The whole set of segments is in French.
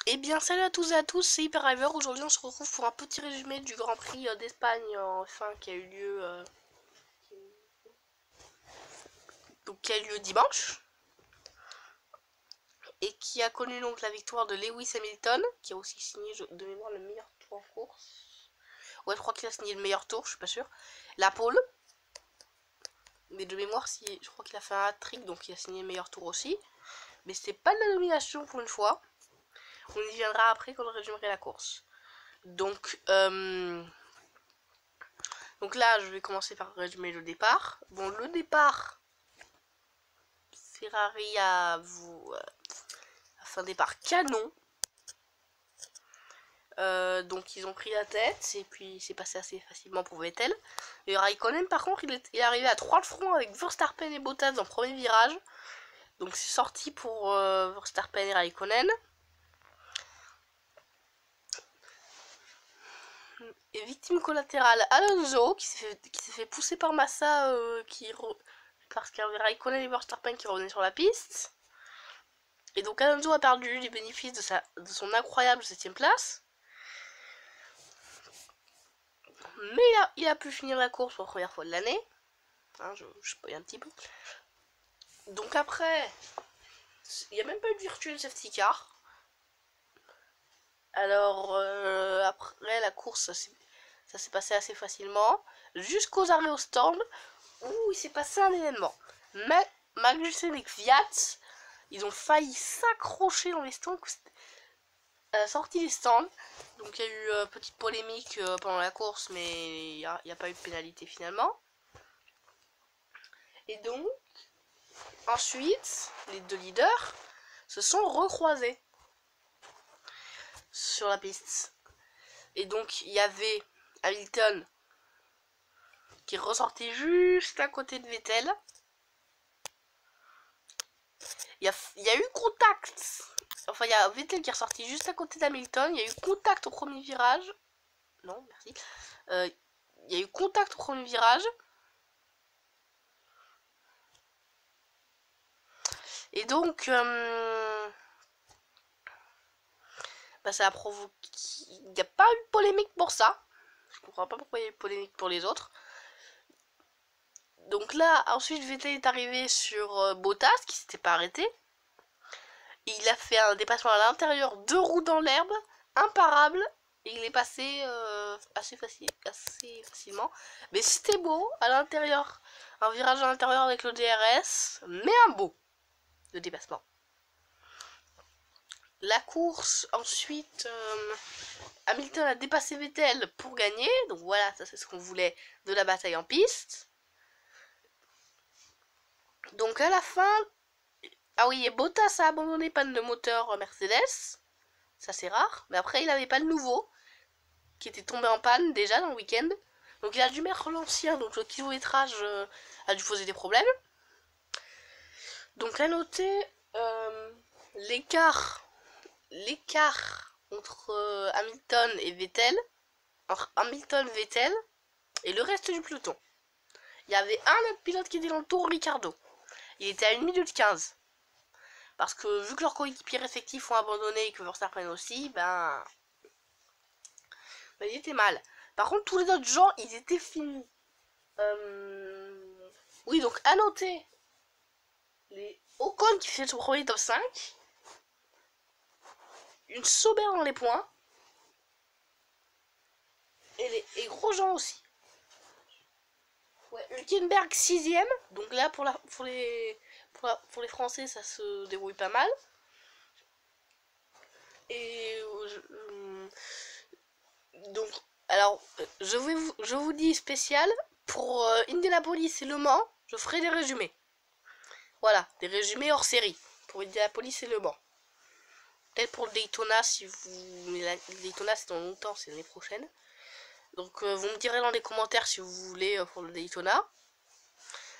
Et bien salut à tous et à tous, c'est Hyper. Aujourd'hui on se retrouve pour un petit résumé du Grand Prix d'Espagne qui a eu lieu dimanche et qui a connu donc la victoire de Lewis Hamilton, qui a aussi signé de mémoire le meilleur tour en course. Ouais, je crois qu'il a signé le meilleur tour, je suis pas sûre. La pole, mais de mémoire, je crois qu'il a fait un hat-trick, donc il a signé le meilleur tour aussi. Mais c'était pas de la domination pour une fois. On y viendra après quand on résumerait la course. Donc là, je vais commencer par résumer le départ. Bon, le départ, Ferrari a fait un départ canon. Donc ils ont pris la tête et puis c'est passé assez facilement pour Vettel. Et Raikkonen par contre il est arrivé à 3 de front avec Verstappen et Bottas dans le premier virage. Donc c'est sorti pour Verstappen et Raikkonen. Et victime collatérale Alonso qui s'est fait pousser par Massa parce qu'il y avait Raikkonen et Verstappen qui revenaient sur la piste. Et donc Alonso a perdu les bénéfices de son incroyable 7ème place. Mais il a pu finir la course pour la première fois de l'année. Hein, je spoil un petit peu. Donc après, il n'y a même pas eu de virtual safety car. Alors après la course, ça s'est passé assez facilement. Jusqu'aux arrêts au stand où il s'est passé un événement. Mais Magnussen et Kvyat, ils ont failli s'accrocher dans les stands à la sortie des stands. Donc il y a eu petite polémique pendant la course, mais il n'y a pas eu de pénalité finalement. Et donc, ensuite, les deux leaders se sont recroisés sur la piste. Et donc, il y avait Hamilton qui ressortait juste à côté de Vettel. Il y a eu contact. Enfin, il y a Vettel qui est ressorti juste à côté d'Hamilton. Il y a eu contact au premier virage. Non, merci. Il y a eu contact au premier virage. Et donc, ça a provoqué... Il n'y a pas eu de polémique pour ça. Je comprends pas pourquoi il y a eu de polémique pour les autres. Donc là, ensuite, Vettel est arrivé sur Bottas, qui s'était pas arrêté. Et il a fait un dépassement à l'intérieur, 2 roues dans l'herbe, imparable. Et il est passé assez facilement. Mais c'était beau, à l'intérieur. Un virage à l'intérieur avec le DRS, mais un beau de dépassement. La course, ensuite, Hamilton a dépassé Vettel pour gagner. Donc voilà, ça c'est ce qu'on voulait de la bataille en piste. Donc à la fin, ah oui, et Bottas a abandonné panne de moteur Mercedes. Ça c'est rare. Mais après, il avait pas le nouveau, qui était tombé en panne déjà dans le week-end. Donc il a dû mettre l'ancien, donc le kilométrage a dû poser des problèmes. Donc à noter l'écart entre Hamilton et Vettel, entre Hamilton et Vettel et le reste du peloton. Il y avait un autre pilote qui était dans le tour, Ricciardo. Il était à 1 minute 15. Parce que vu que leurs coéquipiers respectifs ont abandonné et que Verstappen aussi, il était mal. Par contre, tous les autres gens, ils étaient finis. Oui, donc à noter les Ocon qui fait son premier top 5. Une Sauber dans les points. Et Grosjean aussi. Ouais, Hülkenberg 6ème. Donc là, pour les Français, ça se débrouille pas mal. Et donc, alors, je vous dis spécial. Pour Indianapolis et Le Mans, je ferai des résumés. Voilà, des résumés hors série. Pour Indianapolis et Le Mans. Peut-être pour le Daytona, si vous... Mais le Daytona, c'est dans longtemps, c'est l'année prochaine. Donc, vous me direz dans les commentaires si vous voulez pour le Daytona.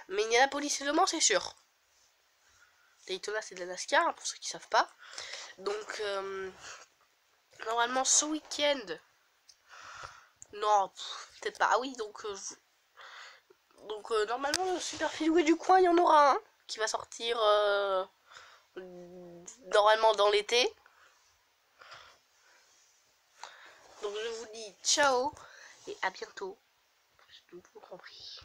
Mais Indianapolis et Le Mans, c'est sûr. Daytona, c'est de la NASCAR, hein, pour ceux qui savent pas. Donc, normalement, ce week-end... Non, peut-être pas. Ah oui, donc normalement, le Super Speedway du coin, il y en aura un qui va sortir normalement dans l'été. Donc je vous dis ciao et à bientôt. J'ai tout compris.